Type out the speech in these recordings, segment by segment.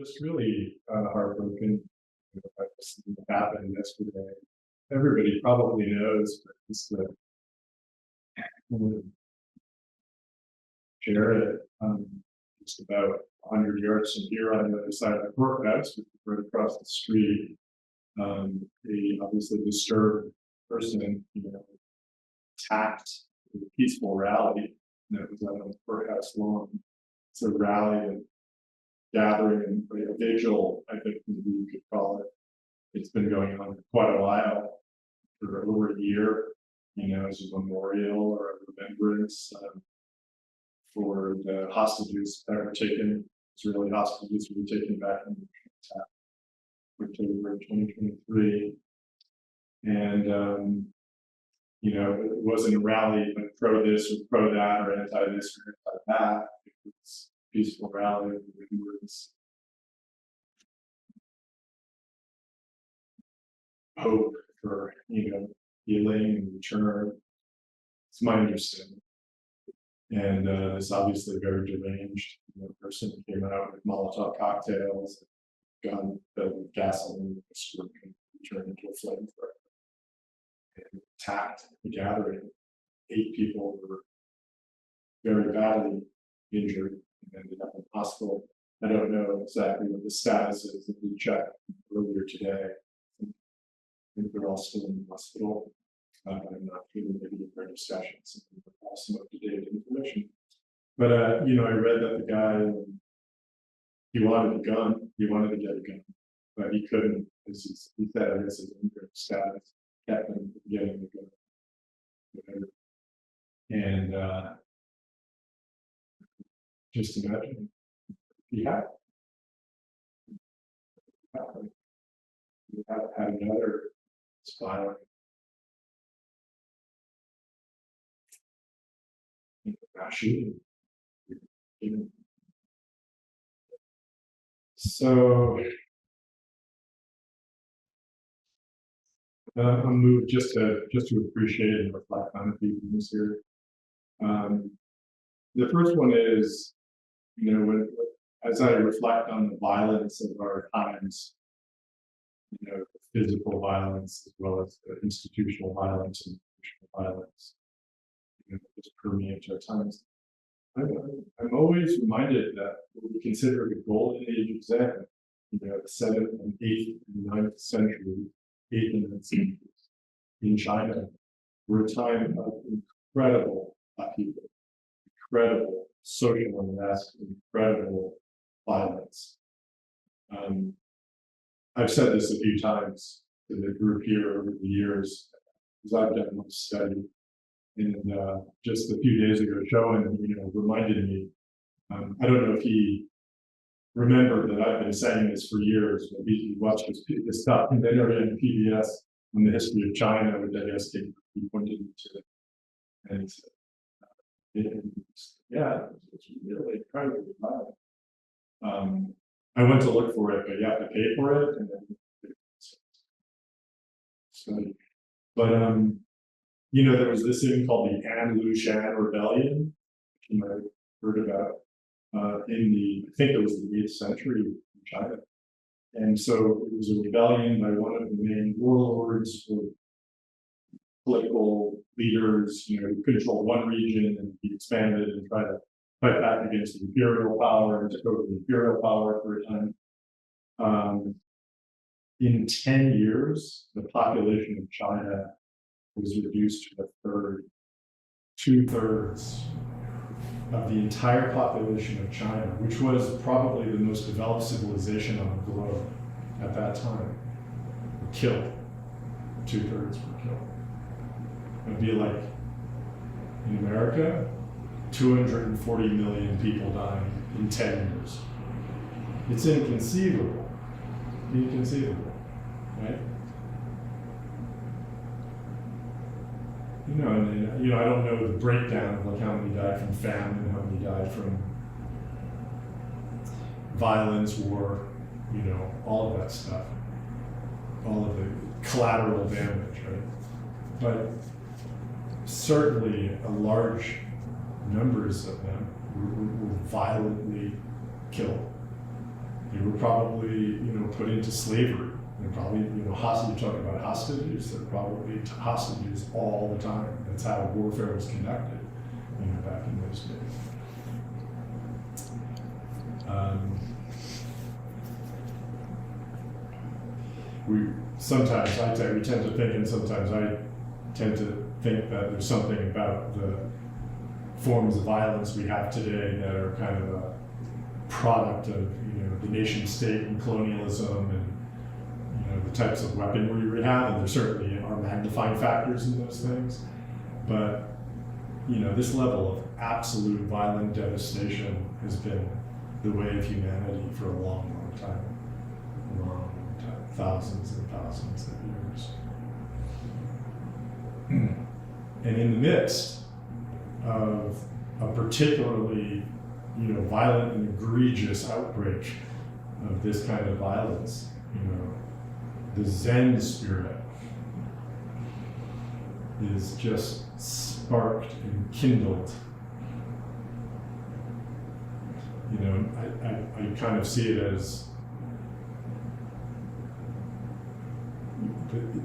just really heartbroken about this thing that happened yesterday. Everybody probably knows, but it's the Jared, just about 100 yards from here on the other side of the courthouse, right across the street. A obviously disturbed person, attacked a peaceful rally that was out on the courthouse lawn. It's a rally, a gathering, a vigil, I think you could call it. It's been going on for quite a while, for over a year, as a memorial or a remembrance for the hostages that were taken, Israeli hostages who were taken back in the October 2023. And, it wasn't a rally like pro this or pro that or anti this or anti that. It was a peaceful rally of remembrance. Hope for, healing and return. It's my understanding. And this obviously very deranged person came out with Molotov cocktails, gun filled with gasoline, turned into a flamethrower, and attacked the gathering. 8 people were very badly injured and ended up in the hospital. I don't know exactly what the status is. We checked earlier today. I think they're all still in the hospital. I'm not feeling maybe in their discussions. Some up-to-date information. But I read that the guy, he wanted a gun. He wanted to get a gun, but he couldn't. He said, I guess his immigrant status kept him from getting the gun. Whatever. And just imagine he had another violent shooting. So I'm moved just to appreciate and reflect on a few things here. The first one is, as I reflect on the violence of our times, physical violence as well as the institutional violence and emotional violence, just permeates our times. I'm always reminded that what we consider the golden age of Zen, the 7th and 8th and 9th century, 8th and 9th centuries in China, were a time of incredible upheaval, incredible social unrest, incredible violence. I've said this a few times to the group here over the years, because I've done much study. And just a few days ago, Showen, reminded me. I don't know if he remembered that I've been saying this for years, but he watched this stuff and then on PBS on the history of China, which I guess he pointed to. And he said, it's really incredibly violent. I went to look for it, but you have to pay for it. And then, there was this thing called the An Lushan Rebellion, which you might have heard about, I think it was the 8th century in China. And so it was a rebellion by one of the main warlords or political leaders, who controlled one region, and he expanded and tried to fight back against the imperial power and took over the imperial power for a time. In 10 years, the population of China was reduced to a third. 2/3 of the entire population of China, which was probably the most developed civilization on the globe at that time, were killed. 2/3 were killed. It'd be like, in America, 240 million people dying in 10 years. It's inconceivable. Inconceivable, right? I don't know the breakdown of how many died from famine, how many died from violence, war, all of that stuff, all of the collateral damage, right? But certainly a large numbers of them were violently killed. They were probably, put into slavery. They're probably, hostage. You talk about hostages. They're probably hostages all the time. That's how warfare was conducted, back in those days. We tend to think, and sometimes I tend to think that there's something about the forms of violence we have today that are kind of a product of the nation state and colonialism and the types of weaponry we have, and there certainly are magnifying factors in those things. But this level of absolute violent devastation has been the way of humanity for a long, long time. Thousands and thousands of years. And in the midst of a particularly, violent and egregious outbreak of this kind of violence, the Zen spirit is just sparked and kindled. I kind of see it as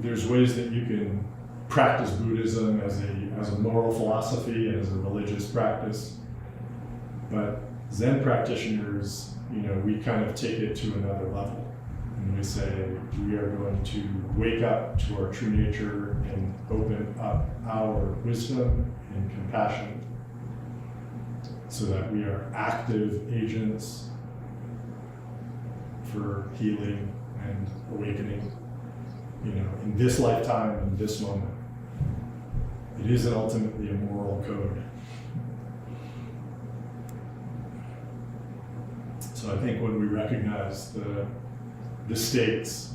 there's ways that you can practice Buddhism as a moral philosophy and as a religious practice, but Zen practitioners, we kind of take it to another level, and we say we are going to wake up to our true nature and open up our wisdom and compassion so that we are active agents for healing and awakening. In this lifetime, in this moment. It isn't ultimately a moral code. So I think when we recognize the stakes,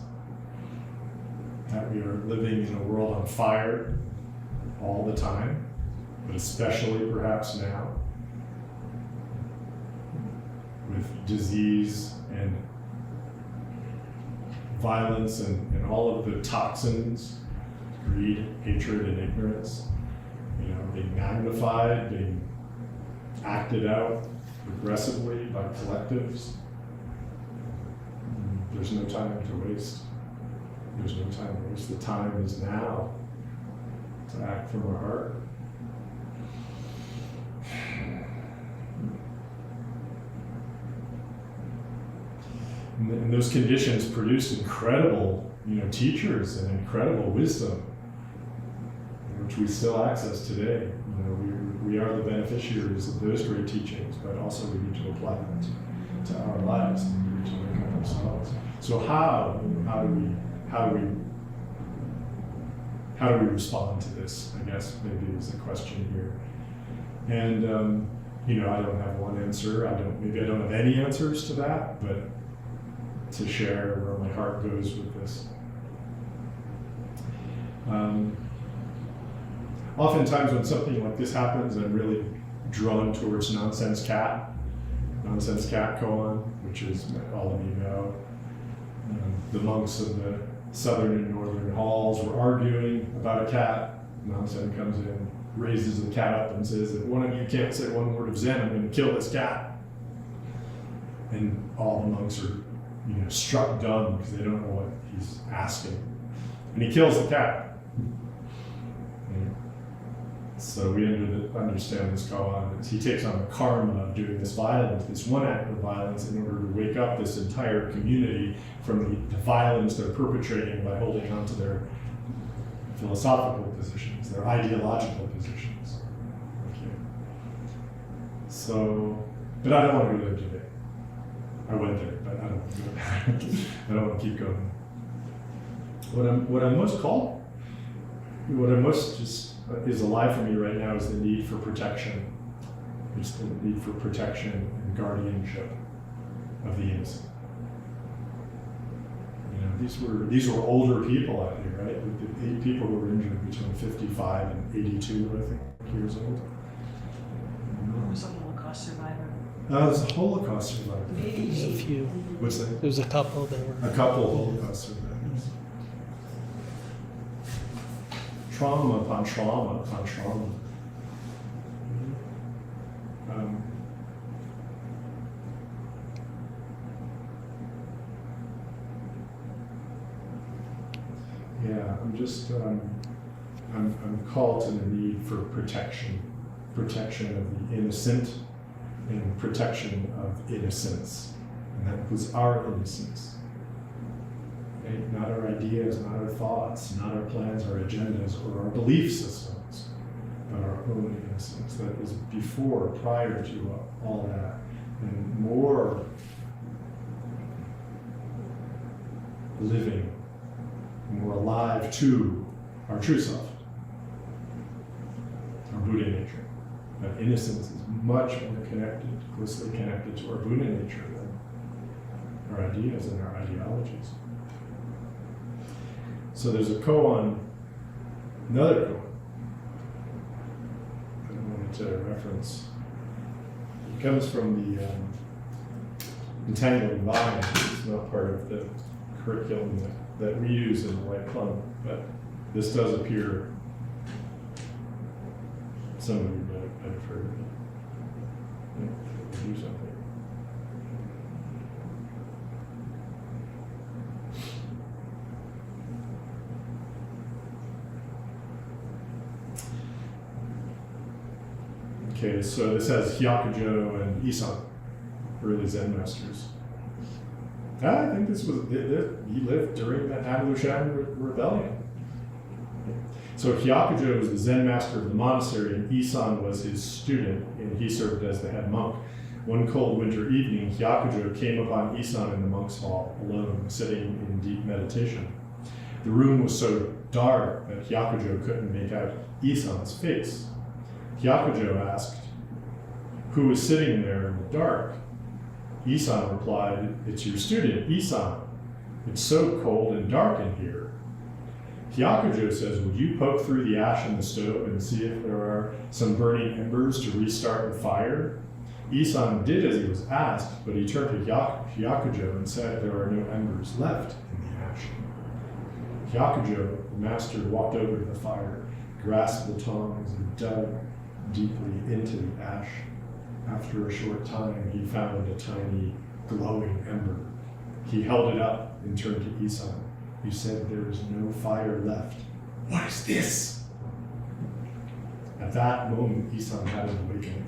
that we are living in a world on fire all the time, but especially perhaps now, with disease and violence and all of the toxins, greed, hatred, and ignorance, being magnified, being acted out aggressively by collectives. There's no time to waste. There's no time to waste. The time is now to act from our heart. And those conditions produced incredible, teachers and incredible wisdom, which we still access today. We are the beneficiaries of those great teachings, but also we need to apply them to our lives and we need to wake up ourselves. So how do we respond to this? I guess maybe is the question here. And I don't have one answer. Maybe I don't have any answers to that, but to share where my heart goes with this. Oftentimes when something like this happens, I'm really drawn towards Nonsense Cat koan, which is, all of you know, the monks of the southern and northern halls were arguing about a cat. Nonsense comes in, raises the cat up and says, if one of you can't say one word of Zen, I'm going to kill this cat. And all the monks are struck dumb because they don't know what he's asking. And he kills the cat. So we understand this koan. He takes on the karma of doing this violence, this one act of violence, in order to wake up this entire community from the violence they're perpetrating by holding on to their philosophical positions, their ideological positions. Okay. So, but I don't want to go there today. I went there, but I don't want to go there. I don't want to keep going. What I'm most just is alive for me right now is the need for protection. It's the need for protection and guardianship of the innocent. These were older people out here, right? The 8 people who were injured between 55 and 82, I think, years old. There was a Holocaust survivor. There's a Holocaust survivor. There's a few. What's that? There's a couple that were. A couple of Holocaust survivors. Trauma upon trauma upon trauma. I'm called to the need for protection of the innocent and protection of innocence. And that includes our innocence. Right? Not our ideas, not our thoughts, not our plans, our agendas, or our belief systems, but our own innocence. That is before, prior to all that. And more living, more alive to our true self, our Buddha nature. That innocence is much more connected, closely connected to our Buddha nature than our ideas and our ideologies. So there's a koan, another koan, I wanted to reference. It comes from the Entangling Vine. It's not part of the curriculum that we use in the White Plum, but this does appear. Some of you might have heard of it. Do something. Okay, so this has Hyakujo and Isan, early Zen masters. I think this was, he lived during the Abelushan rebellion. So Hyakujo was the Zen master of the monastery, and Isan was his student, and he served as the head monk. One cold winter evening, Hyakujo came upon Isan in the monk's hall, alone, sitting in deep meditation. The room was so dark that Hyakujo couldn't make out Isan's face. Hyakujo asked, "Who was sitting there in the dark?" Isan replied, "It's your student, Isan. It's so cold and dark in here." Hyakujo says, "Would you poke through the ash in the stove and see if there are some burning embers to restart the fire?" Isan did as he was asked, but he turned to Hyakujo and said there are no embers left in the ash. Hyakujo, the master, walked over to the fire, grasped the tongs, and dug deeply into the ash. After a short time, he found a tiny glowing ember. He held it up and turned to Isan. "You said there is no fire left. What is this?" At that moment, Isan had an awakening.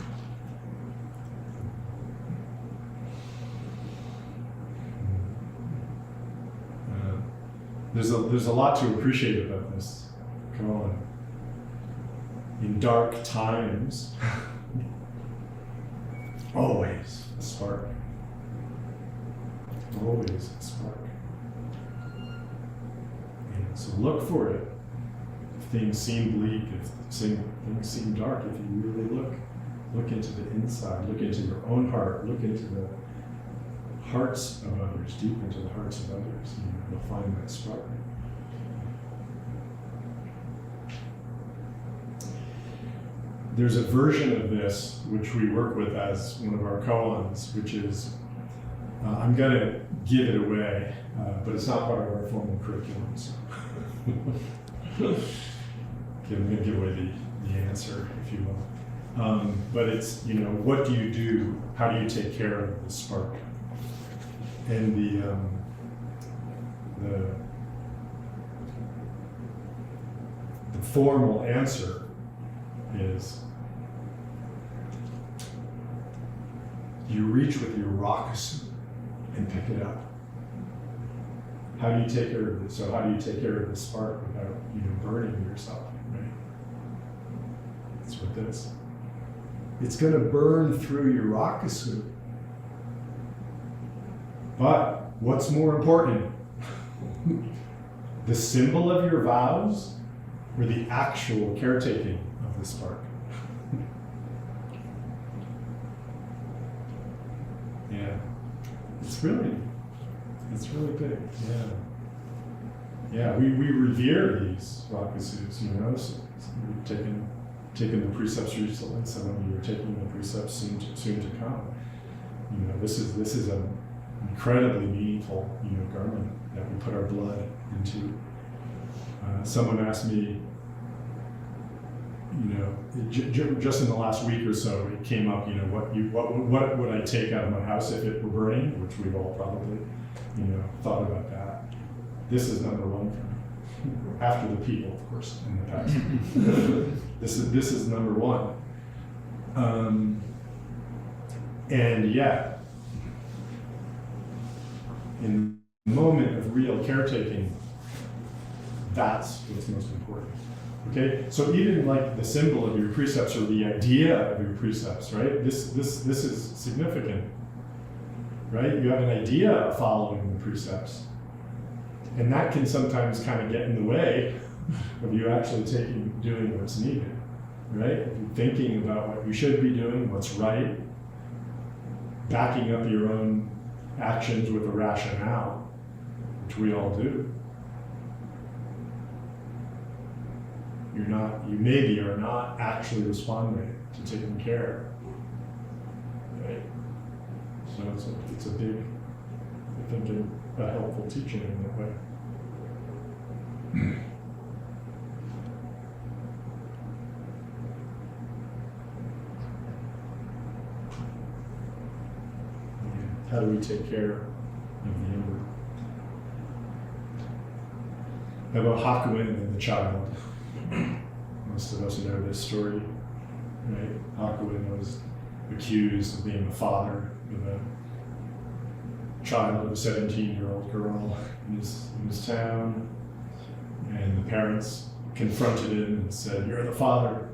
There's a lot to appreciate about this. Come on. In dark times, always a spark. Always a spark. And so look for it. If things seem bleak, if things seem dark, if you really look into the inside, look into your own heart, look into the hearts of others, deep into the hearts of others, and you'll find that spark. There's a version of this which we work with as one of our koans, which is, I'm going to give it away, but it's not part of our formal curriculum. So I'm going to give away the answer, if you will. But it's, what do you do? How do you take care of the spark? And the formal answer is, you reach with your rakusu and pick it up. How do you take care of it? So how do you take care of the spark without burning yourself? Right? That's what this. It's going to burn through your rakusu. But what's more important? The symbol of your vows or the actual caretaking of the spark? Yeah. It's really big. Yeah, we revere these rakusus, So we've taken the precepts recently, some of you are taking the precepts soon to come. This is an incredibly meaningful, garment that we put our blood into. Someone asked me, just in the last week or so, it came up, what would I take out of my house if it were burning, which we've all probably, thought about that. This is number one for me. After the people, of course, in the past. This is number one. And yet, in the moment of real caretaking, that's what's most important. Okay, so even like the symbol of your precepts or the idea of your precepts, right? This is significant, right? You have an idea of following the precepts, and that can sometimes kind of get in the way of you actually doing what's needed, right? Thinking about what you should be doing, what's right, backing up your own actions with a rationale, which we all do. You maybe are not actually responding to taking care, right? So it's a big, I think, a helpful teaching in that way. How do we take care of the ember? About Hakuin and the child. Most of us know this story, right? Hakuin was accused of being the father of a child of a 17-year-old girl in his town, and the parents confronted him and said, "You're the father."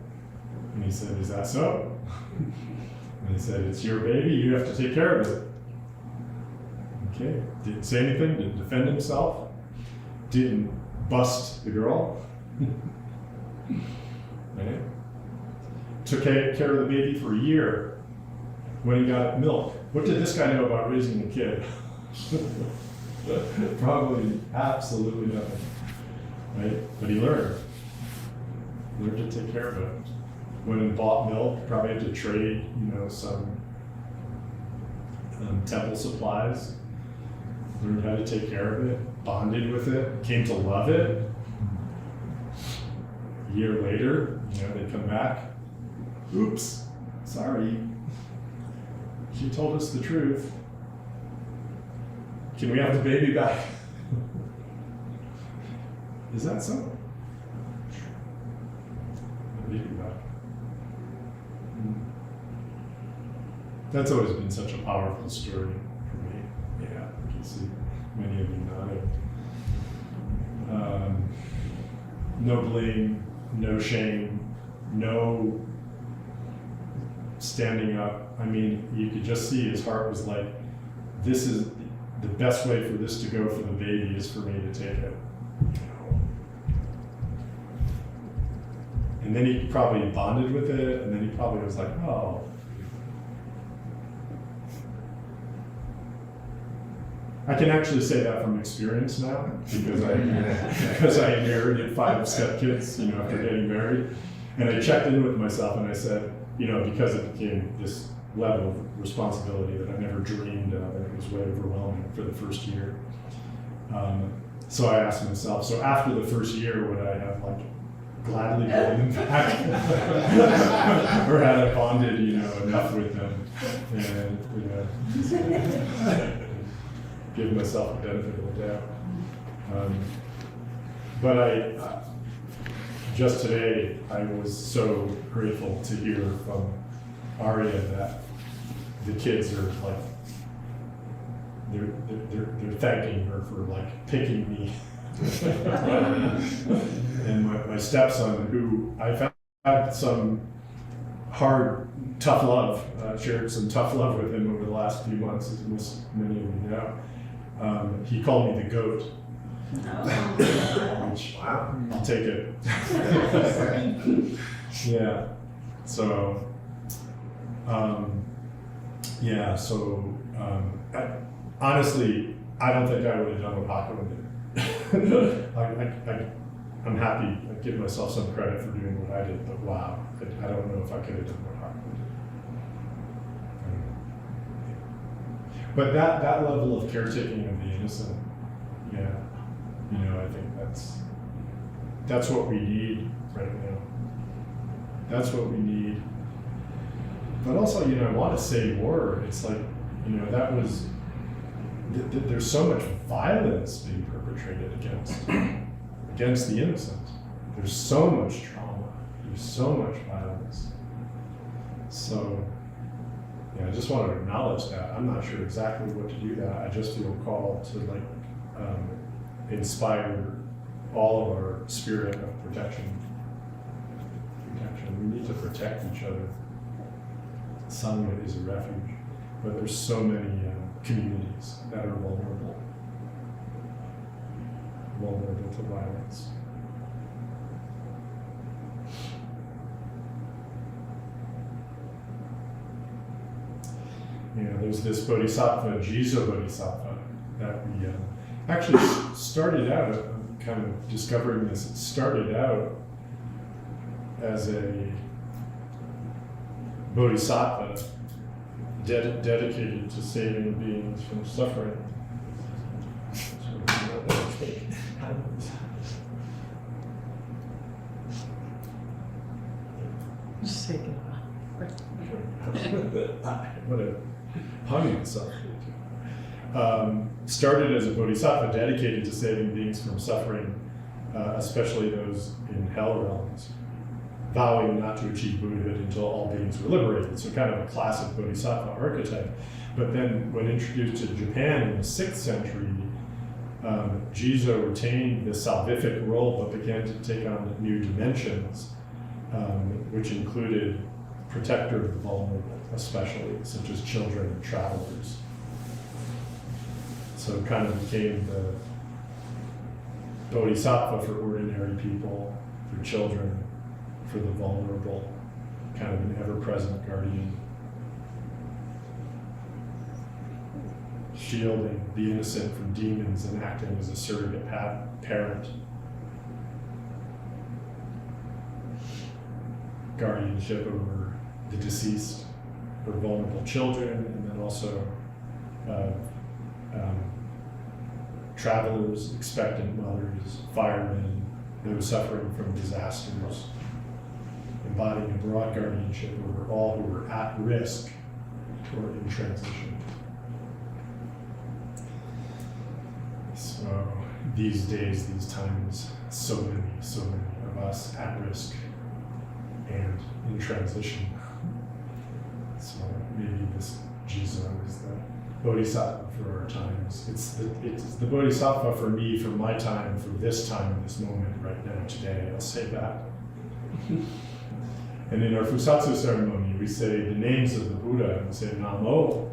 And he said, "Is that so?" And they said, "It's your baby, you have to take care of it." Okay, didn't say anything, didn't defend himself, didn't bust the girl. Right? Took care of the baby for a year. When he got milk, what did this guy know about raising a kid? Probably absolutely nothing. Right? But he learned to take care of it. Went and bought milk, probably had to trade, some temple supplies. Learned how to take care of it, bonded with it, came to love it. A year later, they come back. Oops, sorry. She told us the truth. Can we have the baby back? Is that so? The baby back. That's always been such a powerful story for me. Yeah, you can see many of you nodding. No blame, no shame, no standing up. I mean, you could just see his heart was like, this is the best way for this to go for the baby is for me to take it. And then he probably bonded with it, and then he probably was like, oh. I can actually say that from experience now, because I inherited 5 stepkids, after getting married. And I checked in with myself and I said, because it became this level of responsibility that I never dreamed of, and it was way overwhelming for the first year. So I asked myself, so after the first year, would I have gladly given them back? Or had I bonded, enough with them and, give myself the benefit of the doubt. But just today, I was so grateful to hear from Arya that the kids are they're thanking her for picking me. And my stepson, who I've had some hard, tough love, shared some tough love with him over the last few months, as many of you know. He called me the goat. Which, wow, I'll take it. Yeah. So, honestly, I don't think I would have done what Hakuin did. I'm happy. I give myself some credit for doing what I did, but wow, I don't know if I could have done what Hakuin did. But that level of caretaking of the innocent, yeah, I think that's what we need right now. That's what we need. But also, I want to say more. It's that was, there's so much violence being perpetrated against against the innocent. There's so much trauma, there's so much violence. So, yeah, I just want to acknowledge that. I'm not sure exactly what to do that. I just feel called to inspire all of our spirit of protection. We need to protect each other. Sangha is a refuge, but there's so many communities that are vulnerable to violence. There's this Bodhisattva Jizo Bodhisattva that we actually started out, I'm kind of discovering this, it started out as a Bodhisattva dedicated to saving beings from suffering. Just taking it What a pun itself. Started as a bodhisattva dedicated to saving beings from suffering, especially those in hell realms, vowing not to achieve Buddhahood until all beings were liberated. So kind of a classic bodhisattva archetype. But then when introduced to Japan in the 6th century, Jizo retained the salvific role but began to take on new dimensions, which included protector of the vulnerable, especially, such as children and travelers. So it kind of became the Bodhisattva for ordinary people, for children, for the vulnerable, kind of an ever-present guardian. Shielding the innocent from demons and acting as a surrogate parent. Guardianship over the deceased, or vulnerable children, and then also travelers, expectant mothers, firemen, those suffering from disasters, embodying a broad guardianship over all who were at risk or in transition. So these days, these times, so many of us at risk and in transition. So maybe this Jizo is the Bodhisattva for our times. It's the Bodhisattva for me, for my time, for this time, this moment, right now, today. I'll say that. And in our Fusatsu ceremony, we say the names of the Buddha, and we say Namo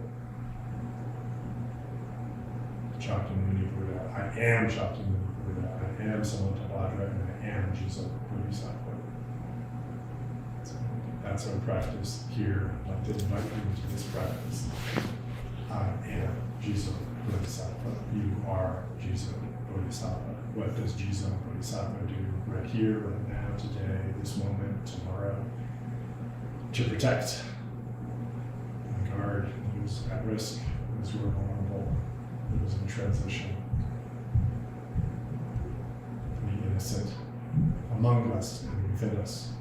Shakyamuni Buddha. I am Shakyamuni Buddha. I am Samantabhadra, and I am Jizo Bodhisattva. So that's our practice here. I'd like to invite you into this practice. I am Jizo Bodhisattva. You are Jizo Bodhisattva. What does Jizo Bodhisattva do right here, right now, today, this moment, tomorrow? To protect and guard those at risk, those who are vulnerable, those in transition, the innocent among us and within us.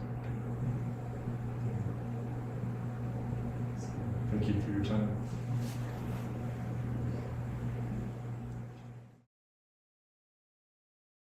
Thank you for your time.